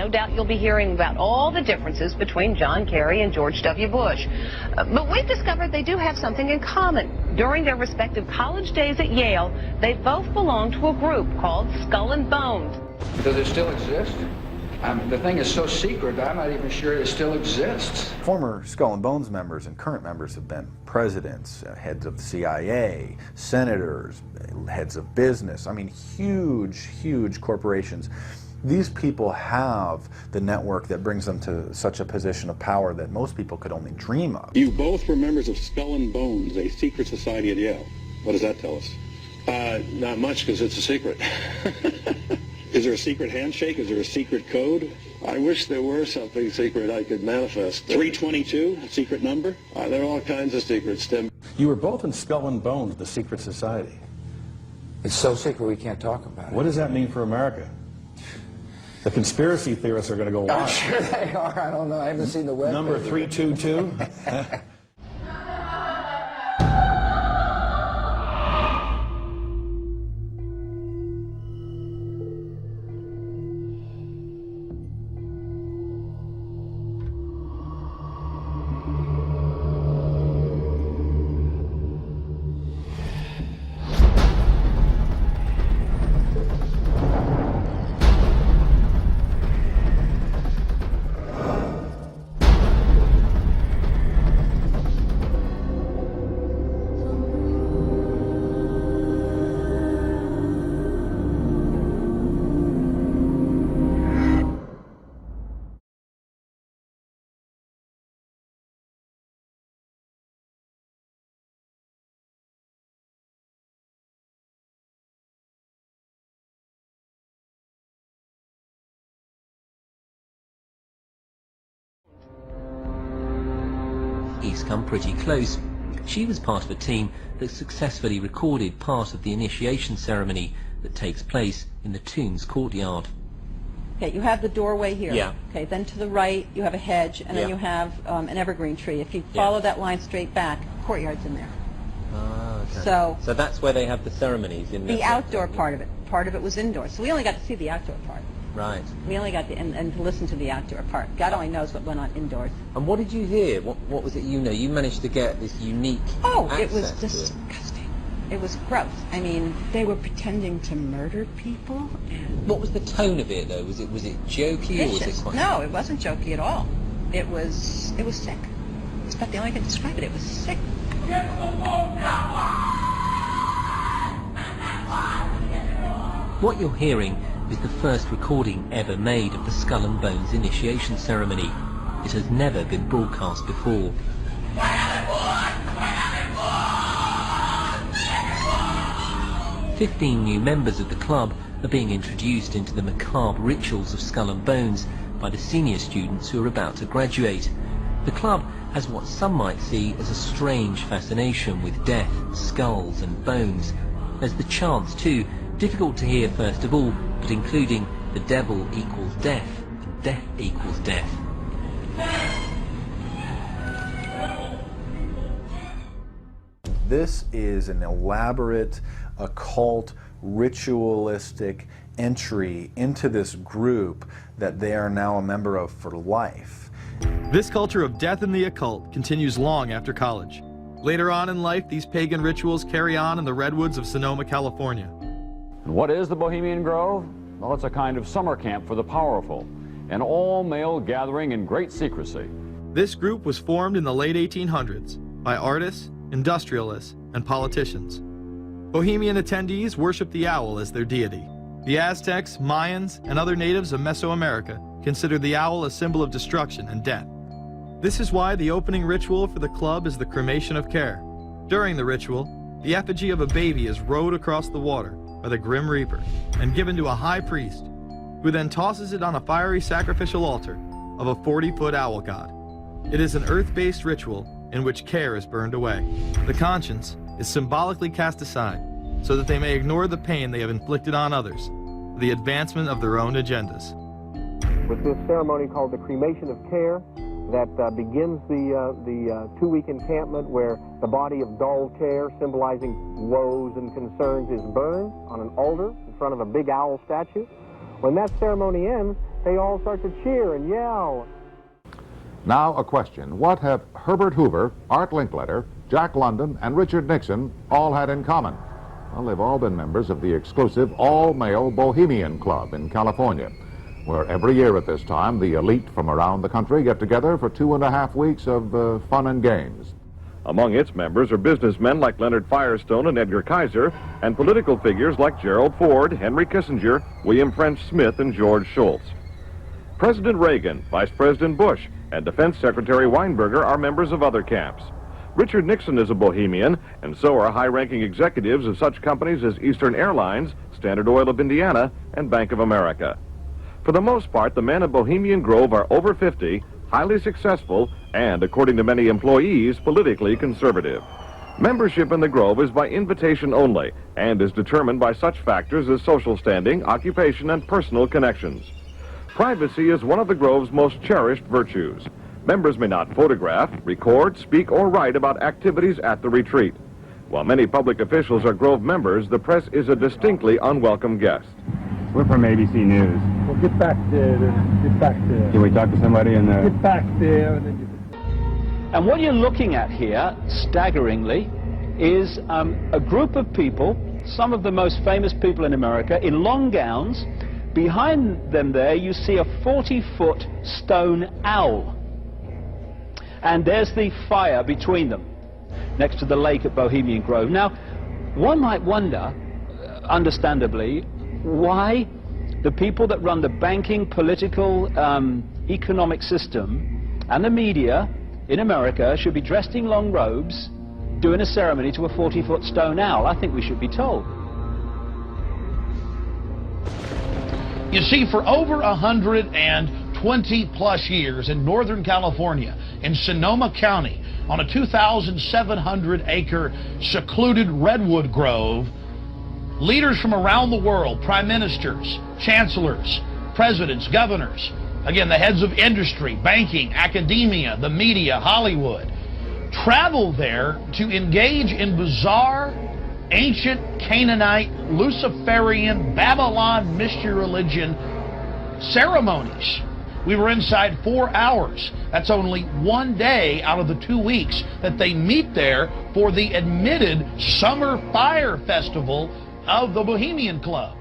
No doubt you'll be hearing about all the differences between John Kerry and George W. Bush. But we've discovered they do have something in common. During their respective college days at Yale, they both belonged to a group called Skull and Bones. Does it still exist? The thing is so secret, I'm not even sure it still exists. Former Skull and Bones members and current members have been presidents, heads of the CIA, senators, heads of business. I mean, huge, huge corporations. These people have the network that brings them to such a position of power that most people could only dream of. You both were members of Skull and Bones, a secret society at Yale. What does that tell us? Not much, because it's a secret. Is there a secret handshake? Is there a secret code? I wish there were something secret I could manifest. 322, a secret number? There are all kinds of secrets, Tim. You were both in Skull and Bones, the secret society. It's so secret we can't talk about it. What does that mean for America? The conspiracy theorists are going to go wild. I'm sure they are. I don't know. I haven't seen the web. Number 322? He's come pretty close. She was part of a team that successfully recorded part of the initiation ceremony that takes place in the tomb's courtyard. Okay, you have the doorway here. Yeah. Okay, then to the right you have a hedge, and then you have an evergreen tree. If you follow that line straight back, courtyard's in there. Ah, okay. So that's where they have the ceremonies in the outdoor part of it. Part of it was indoors, so we only got to see the outdoor part. Right. We only got to and to listen to the outdoor part. God only knows what went on indoors. And what did you hear? What was it you know? You managed to get this unique it was access disgusting. It was gross. I mean, they were pretending to murder people. What was the tone of it, though? Was it jokey or was it quite... No, it wasn't jokey at all. It was sick. It's about the only way I can describe it. It was sick. What you're hearing is the first recording ever made of the Skull and Bones initiation ceremony. It has never been broadcast before. 15 new members of the club are being introduced into the macabre rituals of Skull and Bones by the senior students who are about to graduate. The club has what some might see as a strange fascination with death, skulls and bones. There's the chants too, difficult to hear first of all, but including the devil equals death and death equals death. This is an elaborate, occult, ritualistic entry into this group that they are now a member of for life. This culture of death and the occult continues long after college. Later on in life, these pagan rituals carry on in the redwoods of Sonoma, California. And what is the Bohemian Grove? Well, it's a kind of summer camp for the powerful, an all-male gathering in great secrecy. This group was formed in the late 1800s by artists, industrialists, and politicians. Bohemian attendees worship the owl as their deity. The Aztecs, Mayans, and other natives of Mesoamerica considered the owl a symbol of destruction and death. This is why the opening ritual for the club is the cremation of care. During the ritual, the effigy of a baby is rowed across the water by the Grim Reaper and given to a high priest, who then tosses it on a fiery sacrificial altar of a 40-foot owl god. It is an earth-based ritual in which care is burned away. The conscience is symbolically cast aside so that they may ignore the pain they have inflicted on others for the advancement of their own agendas. With this ceremony called the cremation of care, that begins the two-week encampment where the body of dull care, symbolizing woes and concerns, is burned on an altar in front of a big owl statue. When that ceremony ends, they all start to cheer and yell. Now a question. What have Herbert Hoover, Art Linkletter, Jack London, and Richard Nixon all had in common? Well, they've all been members of the exclusive all-male Bohemian Club in California, where every year at this time the elite from around the country get together for 2.5 weeks of fun and games. Among its members are businessmen like Leonard Firestone and Edgar Kaiser, and political figures like Gerald Ford, Henry Kissinger, William French Smith, and George Shultz. President Reagan, Vice President Bush, and Defense Secretary Weinberger are members of other camps. Richard Nixon is a Bohemian, and so are high-ranking executives of such companies as Eastern Airlines, Standard Oil of Indiana, and Bank of America. For the most part, the men of Bohemian Grove are over 50, highly successful, and, according to many employees, politically conservative. Membership in the Grove is by invitation only, and is determined by such factors as social standing, occupation, and personal connections. Privacy is one of the Grove's most cherished virtues. Members may not photograph, record, speak, or write about activities at the retreat. While many public officials are Grove members, the press is a distinctly unwelcome guest. We're from ABC News. Well, get back there. Get back there. Can we talk to somebody in there? Get back there. And what you're looking at here, staggeringly, is a group of people, some of the most famous people in America, in long gowns. Behind them there, you see a 40-foot stone owl. And there's the fire between them, next to the lake at Bohemian Grove. Now, one might wonder, understandably, why the people that run the banking, political, economic system and the media in America should be dressed in long robes doing a ceremony to a 40-foot stone owl. I think we should be told. You see, for over 120 plus years in Northern California, in Sonoma County, on a 2,700-acre secluded redwood grove, leaders from around the world, prime ministers, chancellors, presidents, governors, again, the heads of industry, banking, academia, the media, Hollywood, travel there to engage in bizarre, ancient Canaanite, Luciferian, Babylon mystery religion ceremonies. We were inside 4 hours. That's only one day out of the 2 weeks that they meet there for the admitted Summer Fire Festival of the Bohemian Club.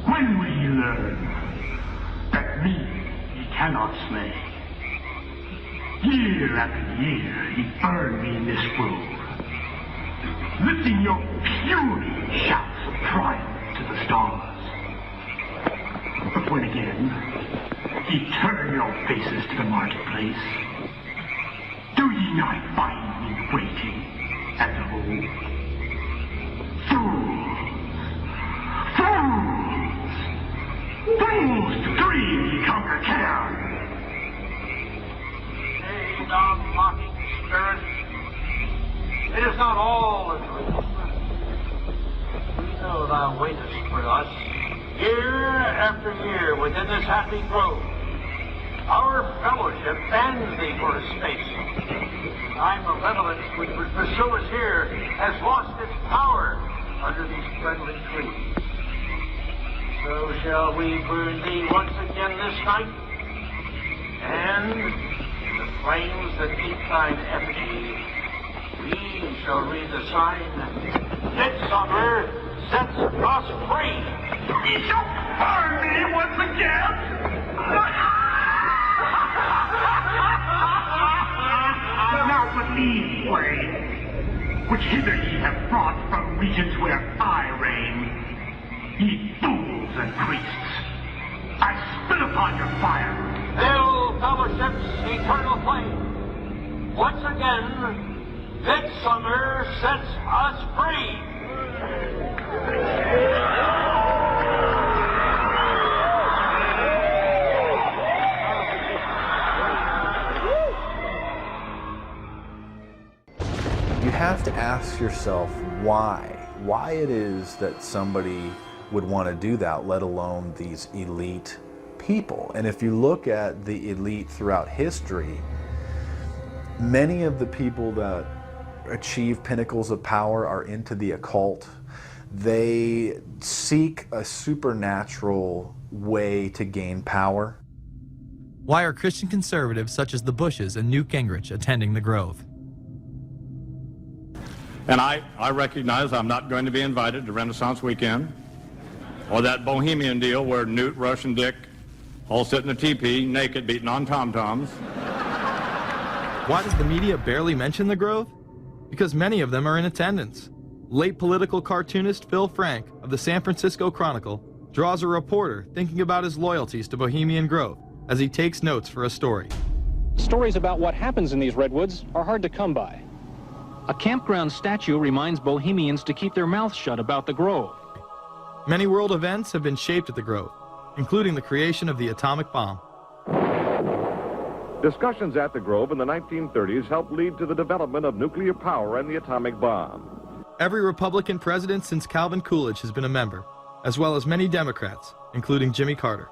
When will you learn that me ye cannot slay? Year after year ye burn me in this grove, lifting your puny shouts of triumph to the stars. But when again ye turn your faces to the marketplace, do ye not find me waiting as of old? Fools! Fools to dream ye conquer care! Nay, thou mocking spirit, it is not all a dream. We know thou waitest for us, year after year within this happy grove. Our fellowship bans thee for a space. Thy malevolence which would pursue us here has lost its power under these friendly trees. So shall we burn thee once again this night, and in the flames that eat thine effigy, we shall read the sign, Midsummer sets us free. Ye shall burn me once again! Now believe, flame, which hither ye have brought from regions where I reign. Ye fools and priests, I spit upon your fire. Hail fellowship's eternal flame. Once again, Midsummer sets us free. you have to ask yourself why it is that somebody would want to do that, let alone these elite people. And if you look at the elite throughout history, many of the people that achieve pinnacles of power are into the occult. They seek a supernatural way to gain power. Why are Christian conservatives such as the Bushes and Newt Gingrich attending the Grove? And I recognize I'm not going to be invited to Renaissance Weekend or that Bohemian deal where Newt, Rush, and Dick all sit in a teepee naked beating on tom-toms. Why does the media barely mention the Grove? Because many of them are in attendance. Late political cartoonist Phil Frank of the San Francisco Chronicle draws a reporter thinking about his loyalties to Bohemian Grove as he takes notes for a story. Stories about what happens in these redwoods are hard to come by. A campground statue reminds Bohemians to keep their mouths shut about the Grove. Many world events have been shaped at the Grove, including the creation of the atomic bomb. Discussions at the Grove in the 1930s helped lead to the development of nuclear power and the atomic bomb. Every Republican president since Calvin Coolidge has been a member, as well as many Democrats, including Jimmy Carter.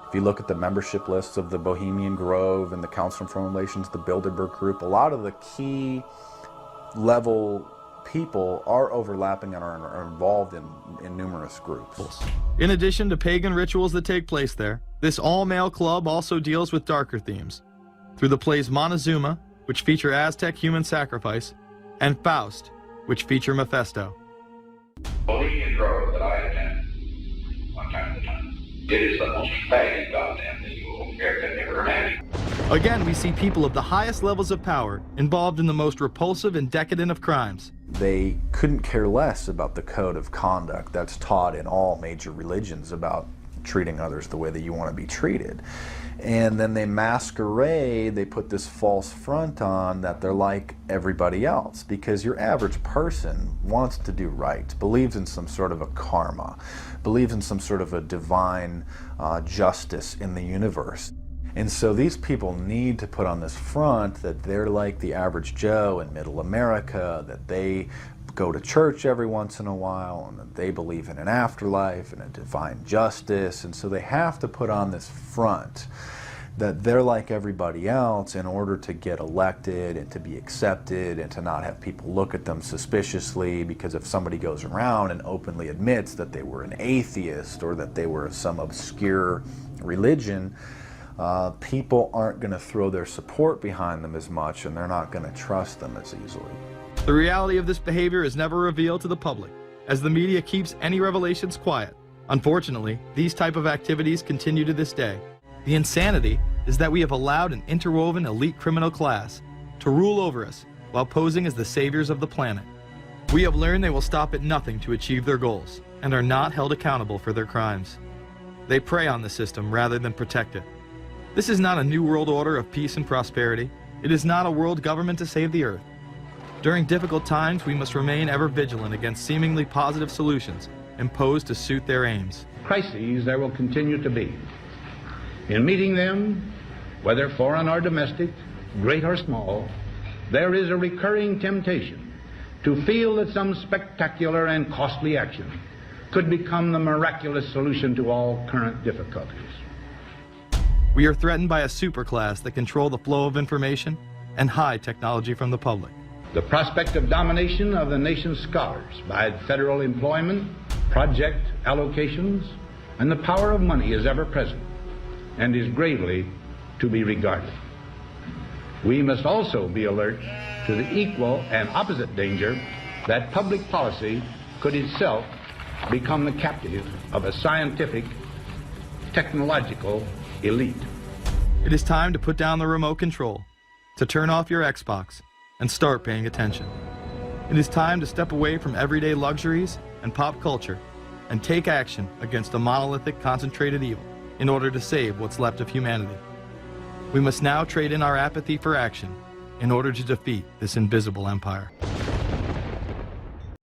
If you look at the membership lists of the Bohemian Grove and the Council on Foreign Relations, the Bilderberg Group, a lot of the key level people are overlapping and are involved in numerous groups. In addition to pagan rituals that take place there, this all-male club also deals with darker themes through the plays Montezuma, which feature Aztec human sacrifice, and Faust, which feature Mephisto. Bohemian Grove that I attend one time at a time. It is the most pagan goddamn thing you can ever imagine. Again, we see people of the highest levels of power involved in the most repulsive and decadent of crimes. They couldn't care less about the code of conduct that's taught in all major religions about treating others the way that you want to be treated. And then they masquerade, they put this false front on that they're like everybody else, because your average person wants to do right, believes in some sort of a karma, believes in some sort of a divine justice in the universe. And so these people need to put on this front that they're like the average Joe in middle America, that they go to church every once in a while, and that they believe in an afterlife and a divine justice. And so they have to put on this front that they're like everybody else in order to get elected and to be accepted and to not have people look at them suspiciously, because if somebody goes around and openly admits that they were an atheist or that they were some obscure religion, people aren't going to throw their support behind them as much, and they're not going to trust them as easily. The reality of this behavior is never revealed to the public, as the media keeps any revelations quiet. Unfortunately, these type of activities continue to this day. The insanity is that we have allowed an interwoven elite criminal class to rule over us while posing as the saviors of the planet. We have learned they will stop at nothing to achieve their goals and are not held accountable for their crimes. They prey on the system rather than protect it. This is not a new world order of peace and prosperity. It is not a world government to save the earth. During difficult times, we must remain ever vigilant against seemingly positive solutions imposed to suit their aims. Crises there will continue to be. In meeting them, whether foreign or domestic, great or small, there is a recurring temptation to feel that some spectacular and costly action could become the miraculous solution to all current difficulties. We are threatened by a superclass that control the flow of information and hide technology from the public. The prospect of domination of the nation's scholars by federal employment, project allocations, and the power of money is ever present and is gravely to be regarded. We must also be alert to the equal and opposite danger that public policy could itself become the captive of a scientific, technological elite. It is time to put down the remote control, to turn off your Xbox, and start paying attention. It is time to step away from everyday luxuries and pop culture and take action against a monolithic, concentrated evil in order to save what's left of humanity. We must now trade in our apathy for action in order to defeat this invisible empire.